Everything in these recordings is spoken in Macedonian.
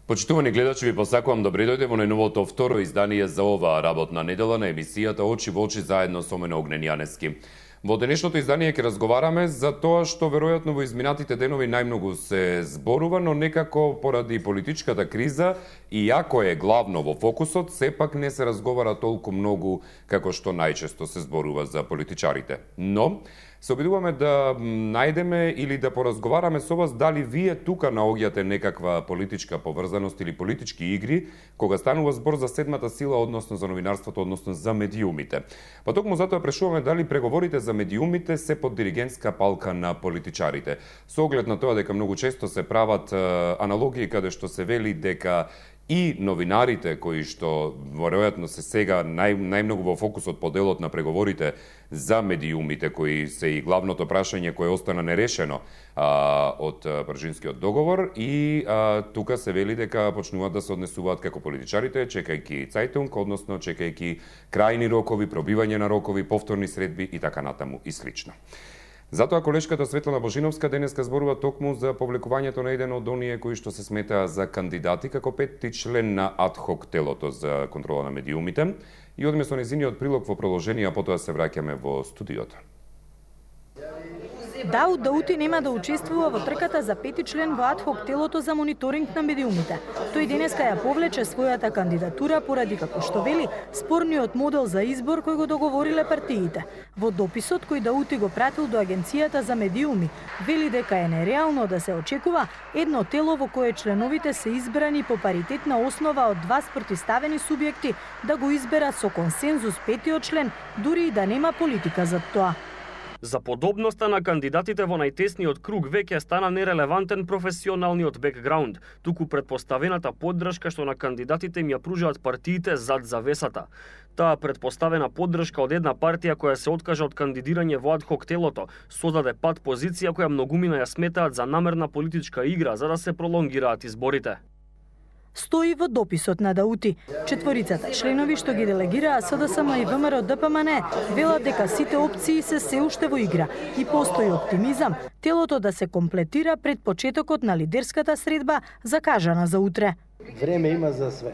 Почитувани гледачи, ви посакувам добре дојде во најновото второ издание за оваа работна недела на емисијата Очи во очи заедно со мене Огнен Јаневски. Во денешното издание ќе разговараме за тоа што веројатно во изминатите денови најмногу се зборува, но некако поради политичката криза, иако е главно во фокусот, сепак не се разговара толку многу како што најчесто се зборува за политичарите. Но се обидуваме да најдеме или да поразговараме со вас дали вие тука наоѓате некаква политичка поврзаност или политички игри кога станува збор за седмата сила, односно за новинарството, односно за медиумите. Па токму затоа прашуваме дали преговорите за медиумите се под диригентска палка на политичарите. Со оглед на тоа дека многу често се прават аналогии каде што се вели дека и новинарите кои што веројатно се сега најмногу во фокусот по делот на преговорите за медиумите, кои се и главното прашање кое остана нерешено од Пржинскиот договор, и тука се вели дека почнуваат да се однесуваат како политичарите, чекајќи цајтунг, односно чекајќи крајни рокови, пробивање на рокови, повторни средби и така натаму и слично. Затоа колешката Светлана Божиновска денеска зборува токму за повлекувањето на еден од оние кои што се сметаа за кандидати како петти член на адхок телото за контрола на медиумите, и одместо незиниот прилог во продолжение, а потоа се враќаме во студиото. Дауд Даути нема да учествува во трката за пети член во адхок телото за мониторинг на медиумите. Тој денеска ја повлече својата кандидатура поради, како што вели, спорниот модел за избор кој го договориле партиите. Во дописот кој Даути го пратил до Агенцијата за медиуми, вели дека е нереално да се очекува едно тело во кое членовите се избрани по паритетна основа од два спротивставени субјекти да го изберат со консензус петиот член, дури и да нема политика за тоа. За подобноста на кандидатите во најтесниот круг веќе стана нерелевантен професионалниот бекграунд, туку предпоставената поддршка што на кандидатите им ја пружаат партиите зад завесата. Таа предпоставена поддршка од една партија која се откажа од кандидирање во адхок телото создаде пат позиција која многумина ја сметаат за намерна политичка игра за да се пролонгираат изборите. Стои во дописот на Даути. Четворицата членови што ги делегираа СДСМ и ВМРО ДПМН велат дека сите опции се уште во игра и постои оптимизам телото да се комплетира пред почетокот на лидерската средба закажана за утре. Време има за све.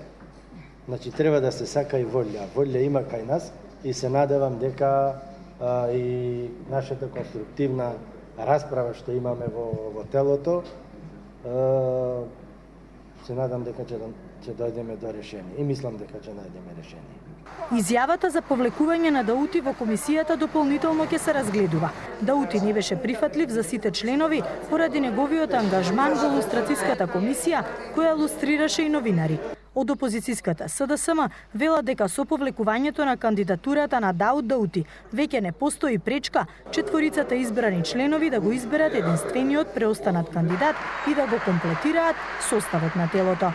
Значи треба да се сака и волја. Волја има кај нас и се надевам дека и нашата конструктивна расправа што имаме во телото се надам дека ќе дојдеме до решение и мислам дека ќе најдеме решение. Изјавата за повлекување на Даути во комисијата дополнително ќе се разгледува. Даути не беше прифатлив за сите членови поради неговиот ангажман во лустрациската комисија која лустрираше и новинари. Од опозицијската СДСМ велат дека со повлекувањето на кандидатурата на Дауд Даути веќе не постои пречка четворицата избрани членови да го изберат единствениот преостанат кандидат и да го комплетираат составот на телото.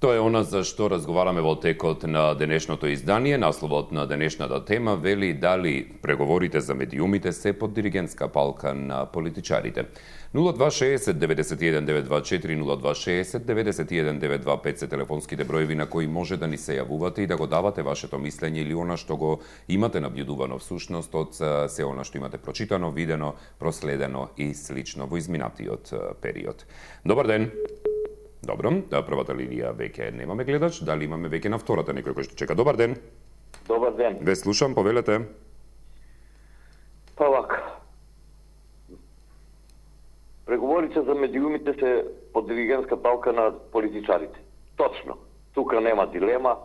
Тоа е она за што разговараме во текот на денешното издание. Насловот на денешната тема вели дали преговорите за медиумите се под диригентска палка на политичарите. 0260 91 924 0260 91 925 се телефонските броеви на кои може да ни се јавувате и да го давате вашето мислење или она што го имате набљудувано всушност од се она што имате прочитано, видено, проследено и слично во изминатиот период. Добар ден. Добро, првата линија веќе немаме гледач, дали имаме веќе на втората некој кој што чека. Добар ден. Добар ден. Ве слушам, повелете. Па вака. Преговорите за медиумите се под диригентска палка на политичарите. Точно. Тука нема дилема.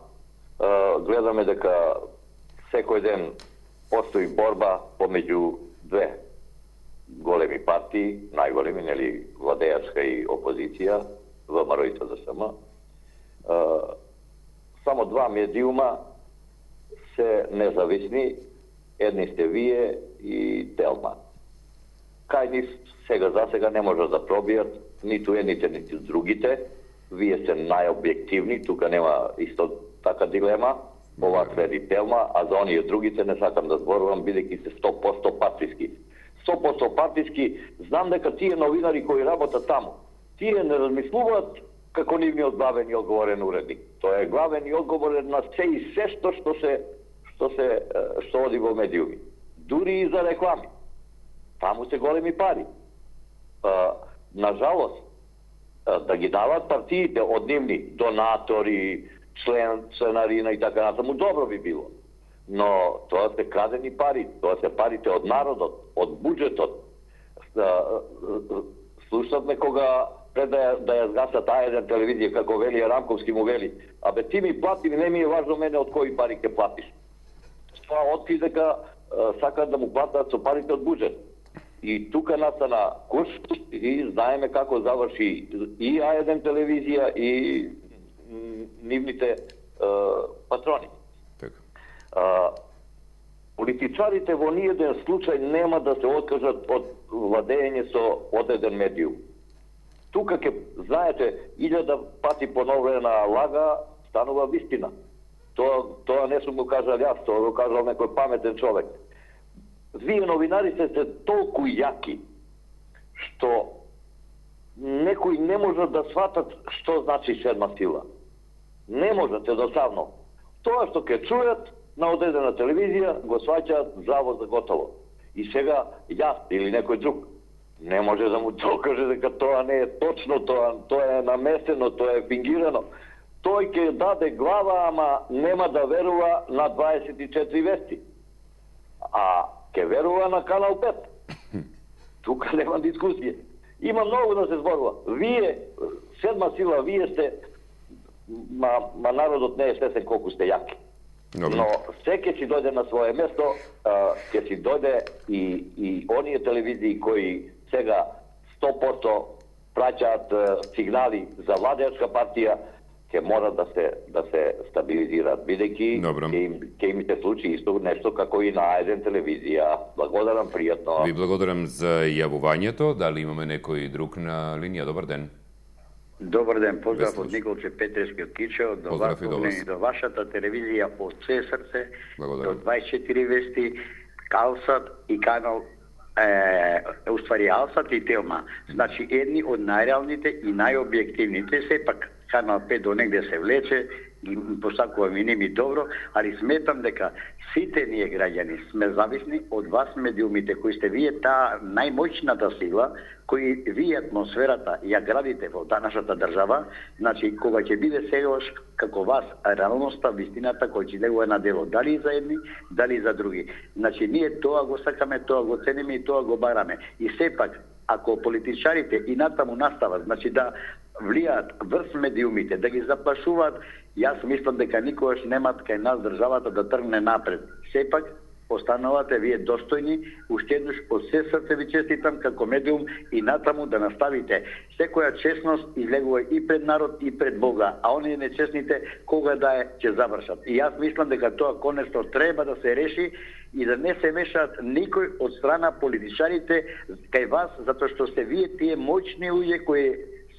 Гледаме дека секој ден постои борба помеѓу две големи партии, најголеми, нели, владеачка и опозиција, ВМРО и СДСМ. Само два медиума се независни, едни сте вие и Телма. Кај нив сега за сега не може да пробијат ниту едните, ниту другите. Вие сте најобјективни, тука нема исто така дилема. Ова тврди Телма, а за оние другите не сакам да зборувам, бидејќи се 100% партиски. 100% партиски, знам дека тие новинари кои работат таму, тие не размислуваат како нивниот главен и одговорен уредник. Тоа е главен и одговорен на се и се што оди во медиуми. Дури и за реклами. Таму се големи пари. Нажалост, да ги дават партиите од нивни донатори, членарина и така натаму, добро би било. Но тоа се крадени пари, тоа се парите од народот, од буџетот. Слушнавме кога пред да ја згасат А1 телевизија, како вели Рамковски му вели, абе ти ми плати, не ми е важно мене од кои пари ќе платиш. Тоа откри дека сакаат да му платат со парите од буџет. И тука настана курс и знаеме како заврши и А1 телевизија и нивните патрони. Политичарите во ниеден случај нема да се откажат од владење со одреден медиум. Тука ќе, знаете, 1000 пати поновена лага станува вистина. Тоа не сум го кажал јас, тоа го кажал некој паметен човек. Вие новинарите сте толку јаки што некои не можат да сватат што значи седма сила. Не можат едноставно. Тоа што ќе чујат на одредена телевизија го сваќаат здраво за готово. И сега јас или некој друг не може да му докаже дека тоа не е точно, тоа е намесено, тоа е фингирано. Тој ќе даде глава, ама нема да верува на 24 вести. А ќе верува на Канал 5. Тука нема дискусија. Има многу да се зборува. Вие, седма сила, вие сте, ма народот не е свесен колку сте јаки. Но се ќе си дојде на свое место, ќе си дојде и оние телевизии кои сега 100% праќаат сигнали за владеачка партија, ќе мора да се стабилизираат, бидејќи ќе им се случи исто нешто како и на А1 телевизија. Благодарам, пријатно. Ви благодарам за јавувањето. Дали имаме некој друг на линија? Добар ден. Добар ден, поздрав од Николче Петрески од Кичево, до вашата телевизија од се срце, до 24 вести, Калсат и Канал, уствари Алсат и Телма. Значи, едни од најреалните и најобјективните, сепак Канал 5 до негде се влече, и посакувам и ними добро, али сметам дека сите ние граѓани сме зависни од вас медиумите, кои сте вие таа најмоćната сила, кои вие атмосферата ја градите во нашата држава. Значи, кога ќе биде сегаш како вас реалноста, вистината која ќе легува на дело, дали за едни, дали за други. Значи, ние тоа го сакаме, тоа го цениме и тоа го бараме. И сепак, ако политичарите и натаму настават, значи да влијаат врз медиумите, да ги заплашуваат, јас мислам дека никогаш немат кај нас државата да тргне напред. Сепак, останувате вие достојни, уште еднаш од се срце ви честитам како медиум и натаму да наставите. Секоја честност излегува и пред народ и пред Бога, а оние нечестните кога да е ќе завршат. И јас мислам дека тоа конечно треба да се реши и да не се мешаат никој од страна политичарите кај вас, затоа што сте вие тие моćни луѓе кои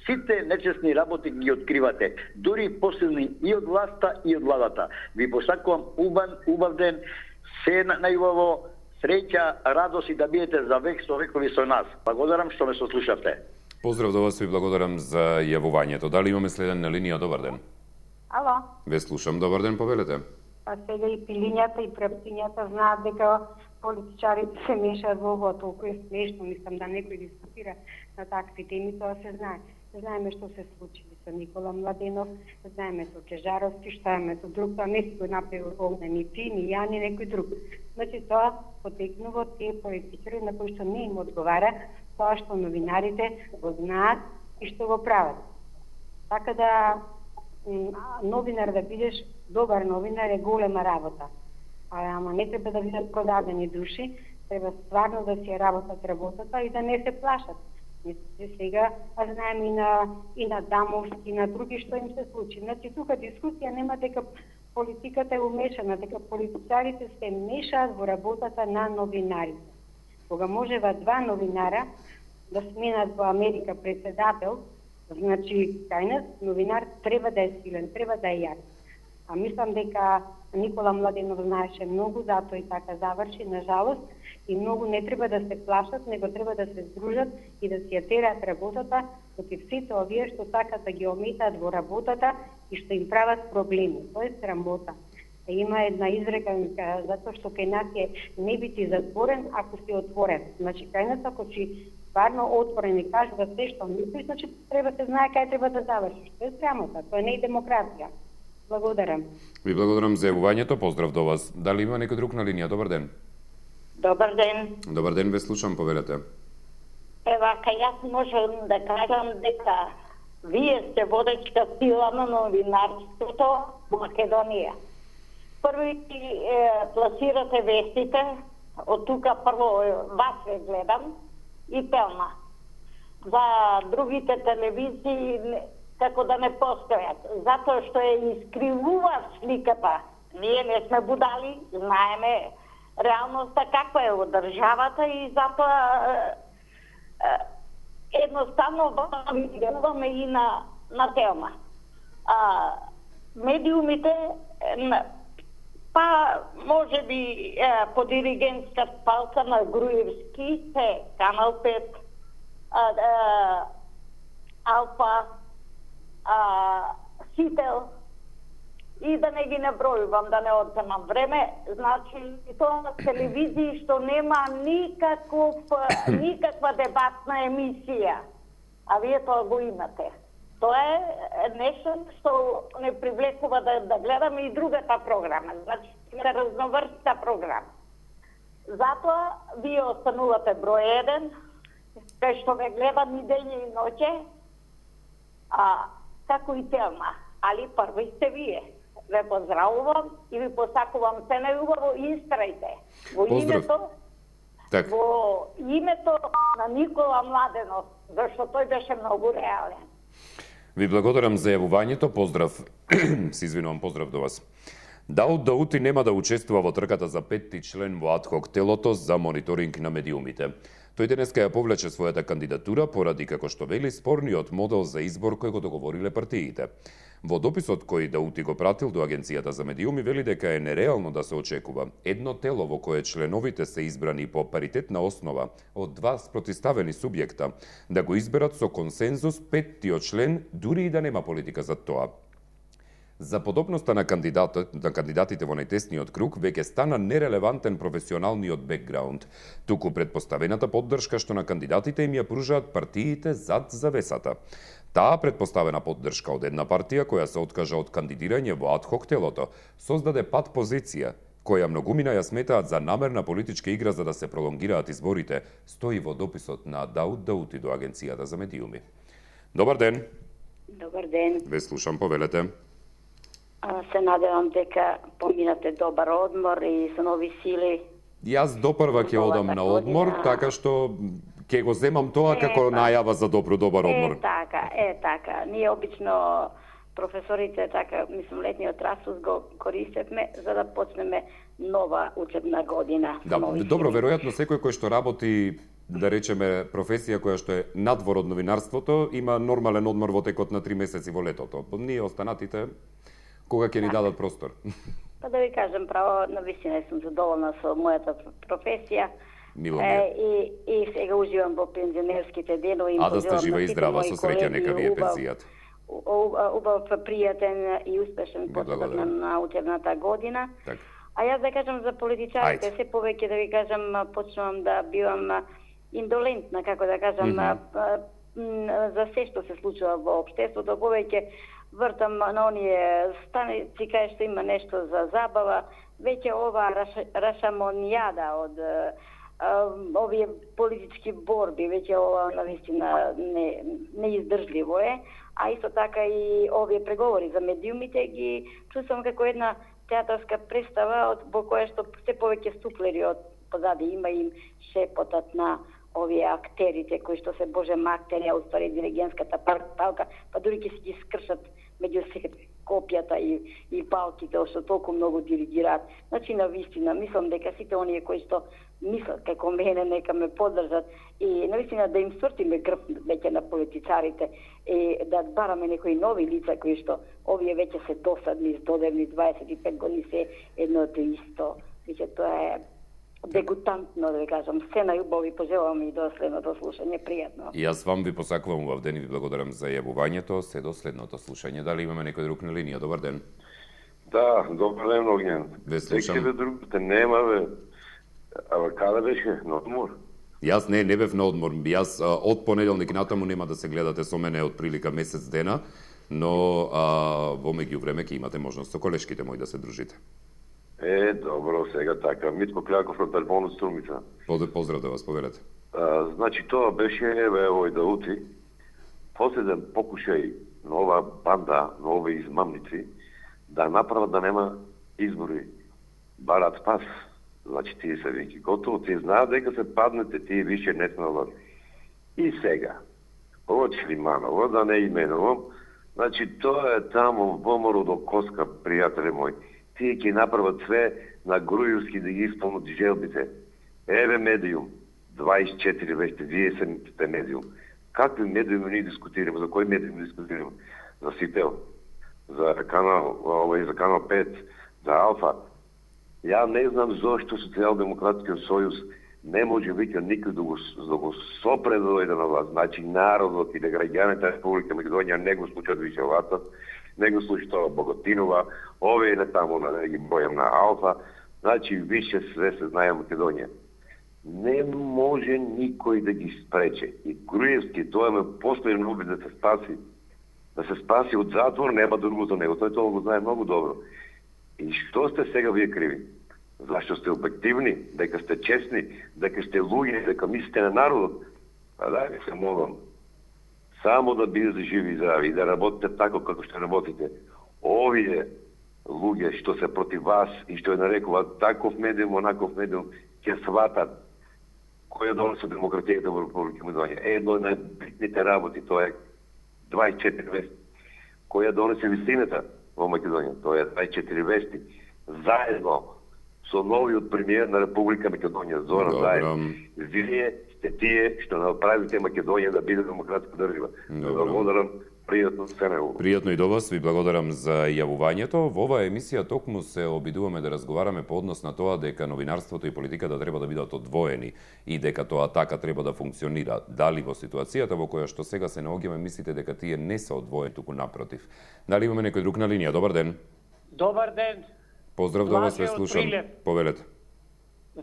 сите нечестни работи ги откривате, дури посилни и од власта и од владата. Ви посакувам убав ден, се најубаво, среќа, радост и да бидете за век со векови со нас. Благодарам што ме сослушавте. Поздрав до вас, ви благодарам за јавувањето. Дали имаме следен на линија? Добар ден. Ало. Ве слушам, добар ден, повелете. Па сега и пилињата и препцињата знаат дека политичарите се мешаат во ова, толку е смешно, мислам да некој дискутира на такви теми, тоа се знае. Знаеме што се случи со Никола Младенов, знаеме со Чежаровски, што е со друг, тоа не си го направил Огнен ни ти, ни ја, ни некој друг. Значи тоа потекнува тие политичари на кои што не им одговара тоа што новинарите го знаат и што го прават. Така да новинар да бидеш добар новинар е голема работа. Ама не треба да бидат продадени души, треба стварно да си работат работата и да не се плашат. Мислите сега, знаеме и на Дамовски, и на други што им се случи. Значи, тука дискусија нема дека политиката е умешана, дека политичарите се мешаат во работата на новинарите. Кога можева два новинара да сменат во Америка председател, значи, кај нас новинар треба да е силен, треба да е јак. А мислам дека Никола Младенов знаеше многу, затоа и така заврши, на жалост, и многу не треба да се плашат, него треба да се здружат и да си ја терат работата против сите овие што сакат да ги ометаат во работата и што им прават проблеми. Тоа е срамота. Има една изрека, затоа што кај нас не би ти затворен ако си отворен. Значи, кај нас ако си стварно отворен и кажува се што мислиш, значи треба се знае кај треба да завршиш. Тоа е срамота, тоа не е демократија. Благодарам. Ви благодарам за јавувањето, поздрав до вас. Дали има некој друг на линија? Добар ден. Добар ден. Добар ден, ве слушам, повелете. Ева, кај јас можам да кажам дека вие сте водечка сила на новинарството во Македонија. Први пласирате вестите, од тука прво вас ве гледам и Телма. За другите телевизии како да не постојат, затоа што ја искривува сликата. Ние не сме будали, знаеме реалноста каква е од државата и затоа едноставно внимаваме и на Телма. Медиумите па може би по диригентска палка на Груевски се Канал 5, Алфа, Сител и да не ги набројувам, да не одземам време. Значи, тоа телевизии што нема никаква дебатна емисија, а вие тоа го имате. Тоа е нешто што не привлекува да гледаме и другата програма. Значи, да разноврста програма. Затоа, вие останувате број 1, кај што ве гледам и дење и ноќе, како и Телма, али први сте вие. Ве поздравувам и ви посакувам се најубаво и истрајте. Во името на Никола Младенов, зашто тој беше многу реален. Ви благодарам за јавувањето, поздрав. Се извинувам, поздрав до вас. Дауд Даути нема да учествува во трката за 5-ти член во адхок телото за мониторинг на медиумите. Тој денеска ја повлече својата кандидатура поради, како што вели, спорниот модел за избор кој го договориле партиите. Во дописот кој Даути го пратил до Агенцијата за медиуми вели дека е нереално да се очекува едно тело во кое членовите се избрани по паритетна основа од два спротивставени субјекта да го изберат со консензус 5-тиот член, дури и да нема политика за тоа. За подобноста на кандидатите во најтесниот круг веќе стана нерелевантен професионалниот бекграунд, туку предпоставената поддршка што на кандидатите им ја пружаат партиите зад завесата. Таа предпоставена поддршка од една партија која се откажа од кандидирање во адхок телото создаде пат позиција, која многумина ја сметаат за намерна политичка игра за да се пролонгираат изборите, стои во дописот на Дауд Даути до Агенцијата за медиуми. Добар ден. Добар ден. Ве слушам, повелете. Се надевам дека поминате добар одмор и со нови сили. Јас допрва ќе одам на одмор, така што ќе го земам тоа како најава за добар одмор. Така. Ние обично професорите, така, мислам, летниот расус го користевме за да почнеме нова учебна година. Да, добро, веројатно секој кој што работи, да речеме, професија која што е надвор од новинарството, има нормален одмор во текот на 3 месеци во летото. Ние останатите, кога ќе ни дадат простор? Па да ви кажем право, навистина сум задоволна со мојата професија. Мило ми е. И сега уживам во пензионерските денови. А да сте жива и здрава, со среќа нека ви е пензијата. Убав, пријатен и успешен почеток на учебната година. Так. А јас да кажам за политичарите, се повеќе да ви кажам, почнувам да бивам индолентна, како да кажам, за се што се случува во општеството, повеќе вртам на оние станици кај што има нешто за забава, веќе ова рашамонијада од овие политички борби, веќе ова навистина неиздржливо е, а исто така и овие преговори за медиумите ги чувствувам како една театарска представа во која што се повеќе суплери од позади има им шепотат на овие актерите кои што се божем актери, а уствари диригентската палка, па дури ќе си ги скршат меѓу се копјата и палките, што толку многу диригираат. Значи, навистина, мислам дека сите оние кои што мислат како мене, нека ме поддржат и навистина да им свртиме крв веќе на политичарите и да бараме некои нови лица кои што овие веќе се досадни, здодевни, 25 години се едното исто. Веќе тоа е дегутантно, да ви кажам. Се најубаво ви пожелавам и до следното слушање, пријатно. И јас вам ви посакувам убав ден и ви благодарам за јавувањето. Се до следното слушање. Дали имаме некој друг на линија? Добар ден. Да, добар ден, Огњен. Ве слушам. Ве другите нема, бе. Ама каде беше? На одмор? Јас не бев на одмор. Јас од понеделник натаму нема да се гледате со мене од прилика месец дена, но во меѓу време ќе имате можност со колешките мои да се дружите. Добро, сега така. Митко Кляков од телефон од Струмица. Поздрав да вас, повелете. Значи, тоа беше, овој Даути, последен покушај на ова банда, на овие измамници, да направат да нема избори. Барат пас. Значи, тие се веќе готово, тие знаат дека се паднете, тие више не сме власт. И сега, ово Члиманово, да не именувам, значи, тоа е таму во помору до Коска, пријатели мои. Тие ќе направат све на Грујовски да ги исполнат желбите. Еве медиум, 24 веќе, вие сте медиум. Какви медиуми ние дискутираме? За кој медиум дискутираме? За Сител, за канал 5, за Алфа. Ја не знам зошто Социјалдемократскиот сојуз не може веќе никој да го сопре да дојде на власт. Значи народот и граѓаните на Република Македонија не го слушаат више властот, не го слушаат ова Богатинова, овие не таму на ги бројам на Алфа. Значи више све се знае Македонија. Не може никој да ги спрече. И Груевски, тоа ме последен обид да се спаси. Да се спаси од затвор, нема друго за него. Тој тоа го знае многу добро. И што сте сега вие криви? Зашто сте објективни, дека сте честни, дека сте луѓе, дека мислите на народот? Дај ви се молам. Само да бидете живи и здрави и да работите тако како што работите. Овие луѓе што се против вас и што ја нарекуваат таков медиум, онаков медиум, ќе сватат која донесе демократијата во Република Македонија. Едно од најбитните работи, тоа е 24 вести. Која донесе вистината во Македонија, тоа е 24 вести. Заедно со новиот премиер на Република Македонија, Зоран Заев. Вие сте тие што направите Македонија да биде демократска држава. Благодарам, пријатно се негово. Пријатно и до вас, ви благодарам за јавувањето. Во оваа емисија токму се обидуваме да разговараме по однос на тоа дека новинарството и политиката треба да бидат одвоени и дека тоа така треба да функционира. Дали во ситуацијата во која што сега се наоѓаме мислите дека тие не се одвоени, туку напротив. Дали имаме некој друг на линија? Добар ден. Добар ден. Поздрав до вас, ве слушам. Повелете.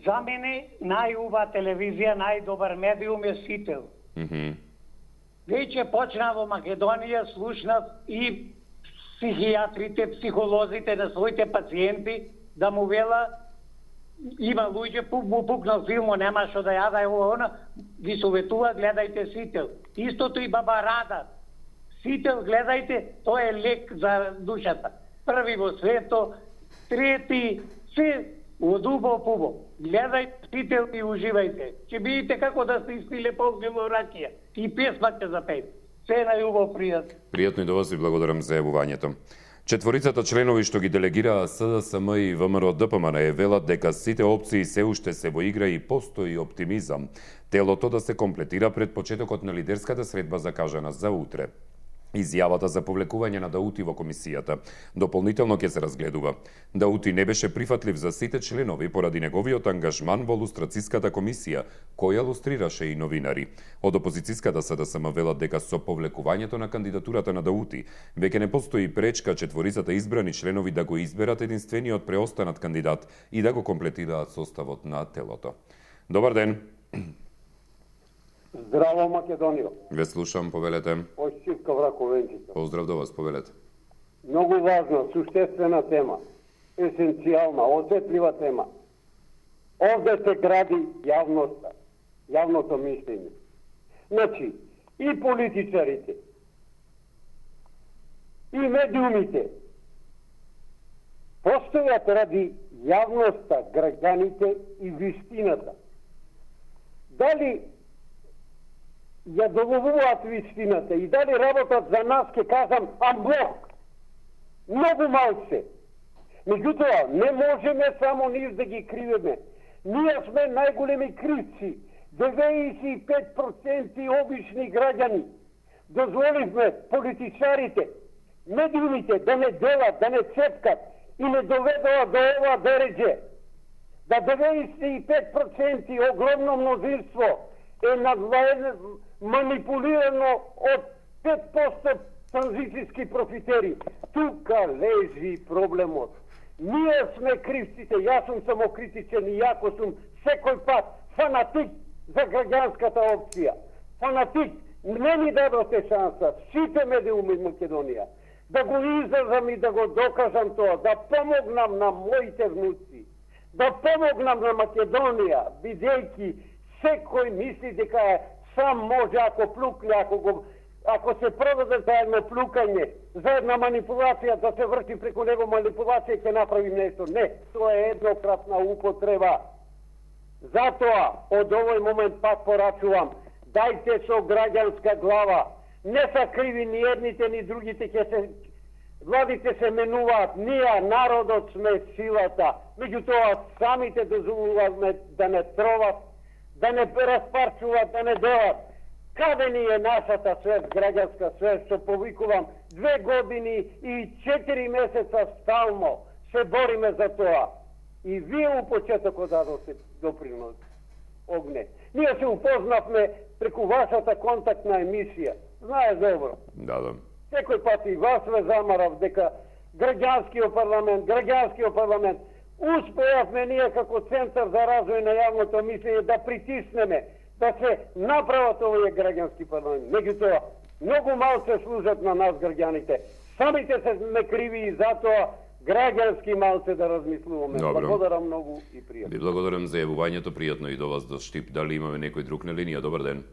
За мене најубава телевизија, најдобар медиум е Сител. Веќе почна во Македонија, слушнав и психијатрите, психолозите на своите пациенти да му вела има луѓе, му пукнал филмо, нема што да јада, она, ви советува, гледајте Сител. Истото и баба Рада. Сител, гледајте, тоа е лек за душата. Први во свето, трети, се од убо пубо. Гледајте Сител и уживајте. Ќе видите како да се испиле полгило ракија. И песма ќе запејте. Се најубаво пријатно. Пријатно и до вас, ви благодарам за јавувањето. Четворицата членови што ги делегираа СДСМ и ВМРО ДПМН велат дека сите опции се уште се во игра и постои оптимизам. Телото да се комплетира пред почетокот на лидерската средба закажана за утре. Изјавата за повлекување на Даути во комисијата дополнително ќе се разгледува. Даути не беше прифатлив за сите членови поради неговиот ангажман во лустрациската комисија, која лустрираше и новинари. Од опозицијската СДСМ велат дека со повлекувањето на кандидатурата на Даути веќе не постои пречка четворицата избрани членови да го изберат единствениот преостанат кандидат и да го комплетираат составот на телото. Добар ден. Здраво, Македонија. Ве слушам, повелете. Очивка Враковенчица. Поздрав до вас, повелете. Многу важна, суштествена тема. Есенцијална, осетлива тема. Овде се гради јавноста, јавното мислење. Значи, и политичарите, и медиумите постојат ради јавноста, граѓаните и вистината. Дали ја доловуваат вистината и дали работат за нас, ке кажам, амблок. Многу малце. Меѓутоа, не можеме само нив да ги кривиме. Ние сме најголеми кривци. 95% обични граѓани. Дозволивме политичарите, медиумите да не делат, да не цепкат и не доведува до ова дереđe. Да 95% огромно мнозинство е манипулирано од 5% транзицијски профитери. Тука лежи проблемот. Ние сме кривците, јас сум самокритичен и јако сум секој пат фанатик за граѓанската опција. Фанатик, не ми дадоте шанса, сите медиуми Македонија, да го изразам и да го докажам тоа, да помогнам на моите внуци, да помогнам на Македонија, бидејќи секој мисли дека сам може ако плукне, ако се проведе за едно плукање, за една манипулација, да се врши преку него манипулација, ќе направи нешто. Не, тоа е еднократна употреба. Затоа, од овој момент пак порачувам, дајте со граѓанска глава. Не са криви ни едните, ни другите, владите се менуваат, ние, народот, сме силата. Меѓутоа, самите дозволуваме да не троват, да не распарчуват, да не делат. Каде ни е нашата свест, граѓанска свест, што повикувам 2 години и 4 месеца стално се бориме за тоа. И вие у почетокот дадоте допринос, Огне. Ние се упознавме преку вашата контактна емисија. Знае добро. Да. Секој пат и вас ве замарав дека граѓанскиот парламент, успеавме ние како Центар за развој на јавното мислење да притиснеме да се направат овој граѓански парламент. Меѓутоа, многу малце служат на нас граѓаните. Самите се некриви и затоа граѓански малце да размислуваме. Благодарам многу и пријатно. Ви благодарам за јавувањето, пријатно и до вас до Штип. Дали имаме некој друг на линија? Добар ден.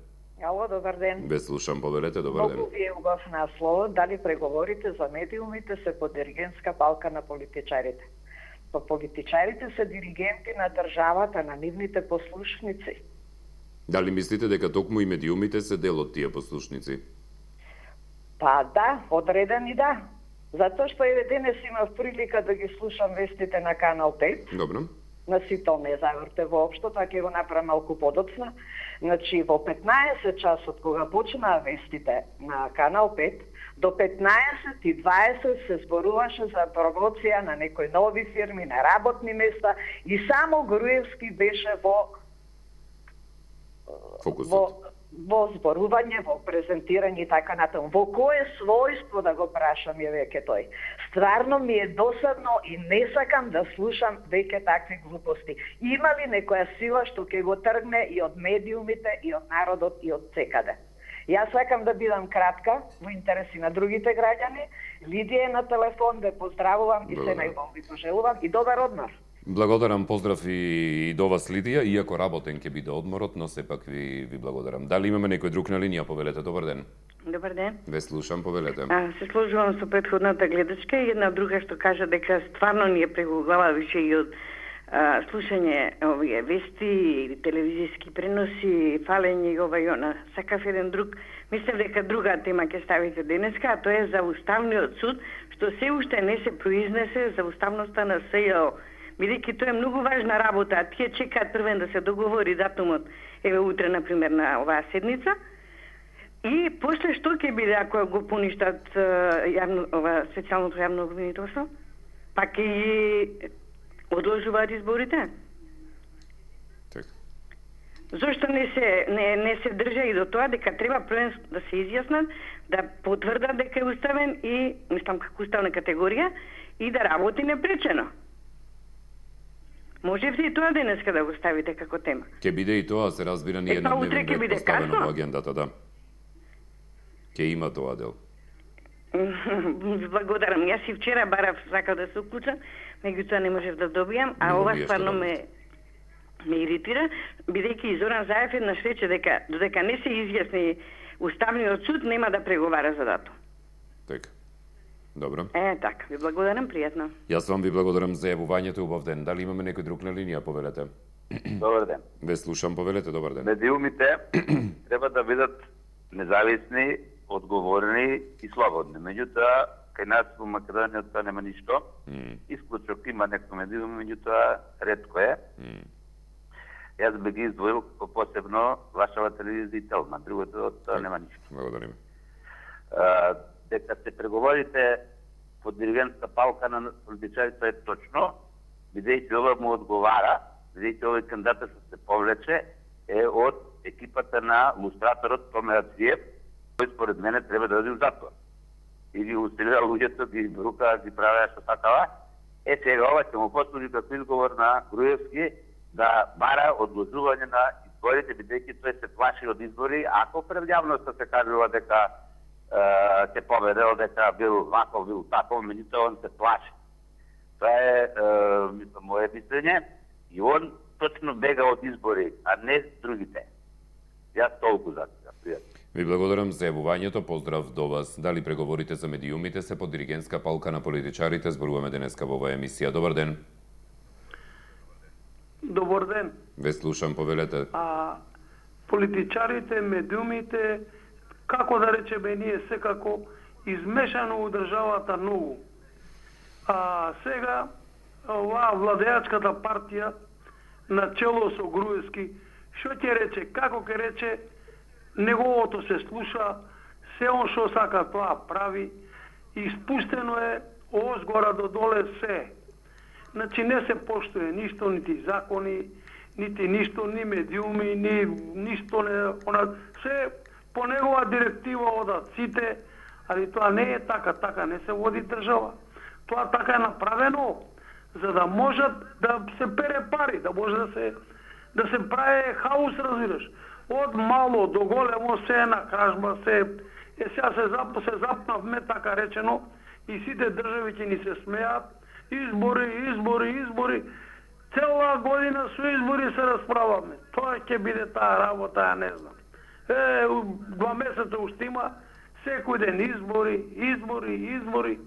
Ало, добар ден. Ве слушам, повелете, добар ден. Многу ви е убав наслов, дали преговорите за медиумите се под диригентска палка на политичарите. Па политичарите се диригенти на државата, на нивните послушници. Дали мислите дека токму и медиумите се дел од тие послушници? Па да, одредени да. Затоа што еве денес имав прилика да ги слушам вестите на Канал 5. Добро. На ситол не заврте воопшто, тоа ќе го направам малку подоцна. Значи, во 15 часот, кога почнаа вестите на Канал 5, до 15:20 се зборуваше за промоција на некои нови фирми, на работни места и само Груевски беше во фокусот. Во зборување, во презентирање и така натаму. Во кое својство да го прашам е веќе тој? Стварно ми е досадно и не сакам да слушам веќе такви глупости. Има ли некоја сила што ќе го тргне и од медиумите, и од народот, и од секаде? Јас сакам да бидам кратка, во интереси на другите граѓани. Лидија е на телефон, ве поздравувам и се најубаво ви пожелувам и добар одмор. Благодарам, поздрав и до вас, Лидија, иако работен ќе биде одморот, но сепак ви благодарам. Дали имаме некој друг на линија, повелете, добар ден. Добар ден. Ве слушам, повелете. Се сложувам со претходната гледачка и една друга што кажа дека стварно ни е преку глава више и од слушање овие вести или телевизиски преноси, фалење и ова и она. Сакав еден друг, мислев дека друга тема ќе ставите денеска, а тоа е за Уставниот суд, што се уште не се произнесе за уставноста на СЈО. Бидејќи тоа е многу важна работа, а тие чекаат првен да се договори датумот, еве утре, например, на оваа седница. И после што ќе биде ако го поништат специјалното јавно обвинителство? Па ќе ги одложуваат изборите? Так. Зошто не се држа и до тоа дека треба првен да се изјаснат, да потврдат дека е уставен и, мислам, како уставна категорија и да работи непречено. Можете и тоа денеска да го ставите како тема. Ќе биде и тоа, се разбира, ни една дневен ред поставено во агендата, да. Ќе има тоа дел. Благодарам. Јас и вчера барав сакав да се уклучам, меѓутоа не можев да добијам, а ова стварно ме иритира, бидејќи Зоран Заев еднаш рече дека додека не се изјасни Уставниот суд нема да преговара за датум. Така. Добро. Така, ви благодарам, пријатно. Јас вам ви благодарам за јавувањето, убав ден. Дали имаме некој друг на линија, повелете? Добар ден. Ве слушам, повелете, добар ден. Медиумите треба да бидат независни, одговорни и слободни. Меѓутоа, кај нас во Македонија тоа нема ништо. Исклучок има некој медиум, меѓутоа ретко е. Јас би ги издвоил посебно вашава телевизија и Телма. Другото од тоа нема ништо. Благодарим. Дека се преговорите под диригентска палка на политичарите е точно, бидејќи ова му одговара, бидејќи овој кандидат што се повлече е од екипата на лустраторот Томе Ациев, кој според мене треба да оди у затвор. И ги усилира луѓето, ги брука, ги правеа што сакава, Сега ова ќе му послужи како изговор на Груевски да бара одложување на изборите, бидејќи тој се плаши од избори, ако пред јавноста се кажува дека ќе победел, дека бил ваков, бил таков, меѓутоа он се плаши. Тоа е моје мислење и он точно бега од избори, а не другите. Јас толку за тоа. Ви благодарам за јавувањето, поздрав до вас. Дали преговорите за медиумите се под диригентска палка на политичарите? Зборуваме денеска во оваа емисија. Добар ден. Добар ден. Ве слушам, повелете. Политичарите, медиумите, како да речеме ние секако, измешано у државата многу. Сега, оваа владеачката партија, на чело со Груевски, што ќе рече, како ќе рече, неговото се слуша, се он што сака тоа прави, и спустено е озгора до доле се. Значи не се поштуе ништо, нити закони, нити ништо, ни медиуми, ни ништо не, се по негова директива одат сите, али тоа не е така не се води држава. Тоа така е направено за да можат да се пере пари, да може да се прави хаос, разбираш. Од мало до големо се е на кражба, сега се запнавме, така речено, и сите држави ќе ни се смеат. Избори. Цела година со избори се расправаме. Тоа ќе биде таа работа, ја не знам. 2 месеца уште има, секој ден избори.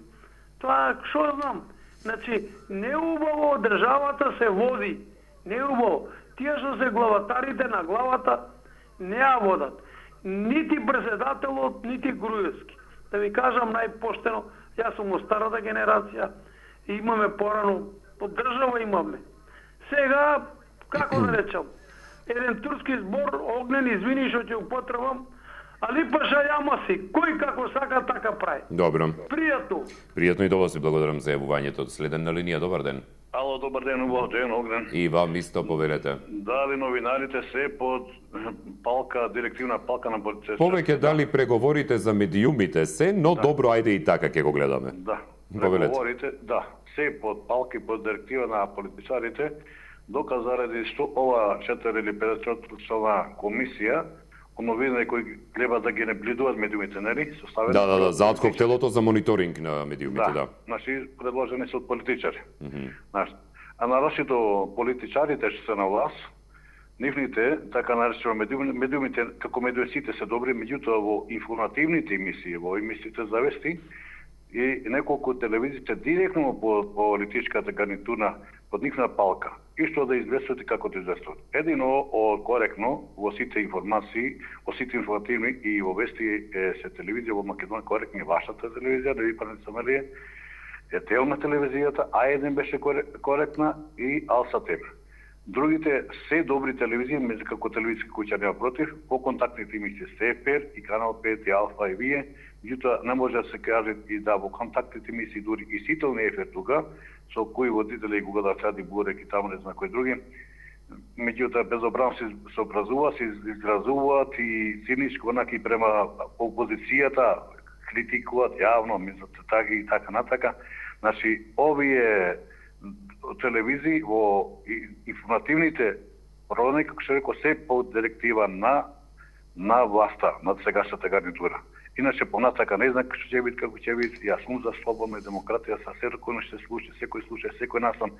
Тоа што знам. Значи, неубаво државата се води. Неубаво. Тие што се главатарите на главата не ја водат. Нити председателот, нити Груевски. Да ви кажам најпоштено, јас сум од старата генерација, имаме порано, под држава имаме. Сега, како да речам, еден турски збор, огнен, извини што ќе употребам, али паша јама си, кој како сака, така прави. Добро. Пријатно. Пријатно и до вас ви благодарам за јавувањето. Следен на линија, добар ден. Ало, добар ден, убав ден, Огнен. И вам исто, повелете. Дали новинарите се под палка, директивна палка на полицейска? Повеќе дали преговорите за медиумите се, но добро, ајде и така ќе го гледаме. Да, преговорите, се под палки, под директива на политичарите, доказ заради што ова 4 или 5 членова комисија, оновина кои треба да ги наблюдуваат медиумите, нели? Да, за адхок телото за мониторинг на медиумите, да. Значи, предложени се од политичари. А нарочито политичарите што се на власт, нивните, така наречено медиумите, како медиумите се добри, меѓутоа во информативните емисии, во емисиите за вести, и неколку телевизиите директно по политичката гарнитура под нивна палка. И што да известувате како да известуват. Едино коректно во сите информации, во сите информативни и во вести се телевизија во Македонија коректни вашата телевизија, да ви пранецамелија, е телна телевизијата, А1 беше коректна и Алсатем. Другите се добри телевизии, меѓу како телевизијски куќа нема против, по контактните емисии СЕПЕР и Канал 5 и Алфа и Вие, меѓутоа не може да се каже и да во контактните емисии дури и сителни ефир тука, со кои водители го да сади Бурек и таму не знам кои други, меѓутоа безобразно се образуваат, се изгразуваат и циничко онаки према опозицијата, критикуваат јавно, мислат така и така натака. Значи, овие телевизии во информативните програми, како што рекол, се под директива на власта, на сегашната гарнитура. Иначе понатака не знам што ќе биде, како ќе биде. Јас сум за слободна демократија, са секој што се слуша, секој настан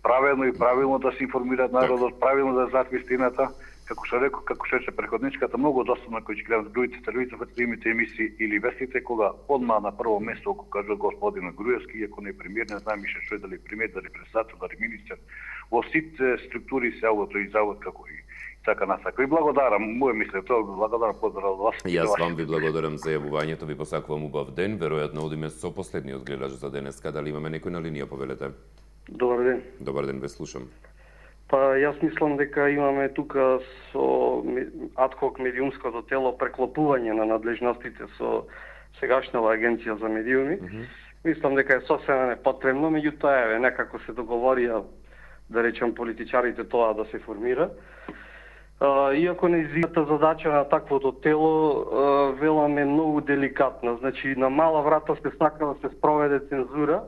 правилно и правилно да се информираат народот, правилно да знаат вистината. Како што рекол, како што рече преходничката, многу доsadно кои ќе гледат другите телевизии, фатимите емисии или вестите, кога одма на прво место, ако кажува господин Груевски, иако не е премиер, не знам више што е, дали премиер, дали председател, дали министер, во сите структури се авото и завод како и така насака. И благодарам, моје мисле, тоа благодарам, поздрав од вас. Јас вам ви благодарам за јавувањето, ви посакувам убав ден. Веројатно одиме со последниот гледач за денеска. Дали имаме некој на линија, повелете? Добар ден. Добар ден, ве слушам. Па јас мислам дека имаме тука со адхок медиумското тело преклопување на надлежностите со сегашната агенција за медиуми. Мислам дека е сосема непотребно, меѓутоа еве некако се договорија, да речем, политичарите тоа да се формира. Иако нејзината задача на таквото тело веламе многу деликатна, значи на мала врата се сака да се спроведе цензура,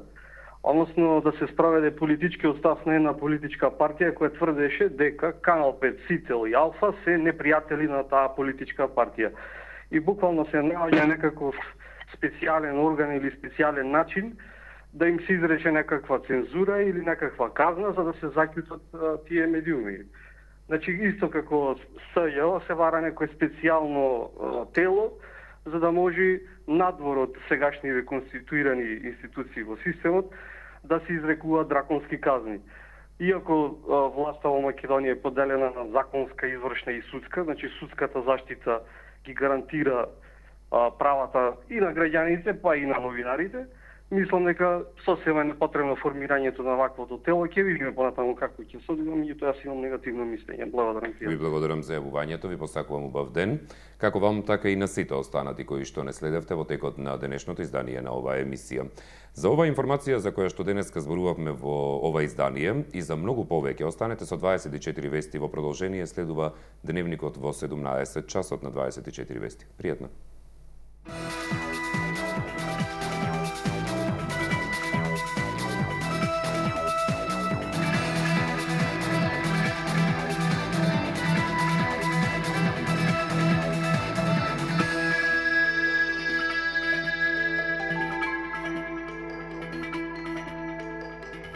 односно да се спроведе политичкиот став на една политичка партија која тврдеше дека Канал 5, Сител и Алфа се непријатели на таа политичка партија. И буквално се наоѓа некаков специјален орган или специјален начин да им се изрече некаква цензура или некаква казна за да се заклучат тие медиуми. Значи, исто како СЈО се вара некој специјално тело за да може надвор од сегашниве конституирани институции во системот да се изрекуваат драконски казни. Иако власта во Македонија е поделена на законска, извршна и судска, значи судската заштита ги гарантира правата и на граѓаните, па и на новинарите, мислам дека сосема непотребно формирањето на ваквото тело. Ќе видиме понатаму како ќе се одвива, меѓутоа јас имам негативно мислење. Благодарам ти. Ви благодарам за јавувањето, ви посакувам убав ден. Како вам, така и на сите останати кои што не следевте во текот на денешното издание на оваа емисија. За оваа информација за која што денеска зборувавме во ова издание и за многу повеќе, останете со 24 вести. Во продолжение следува Дневникот во 17 часот на 24 вести. Пријатно.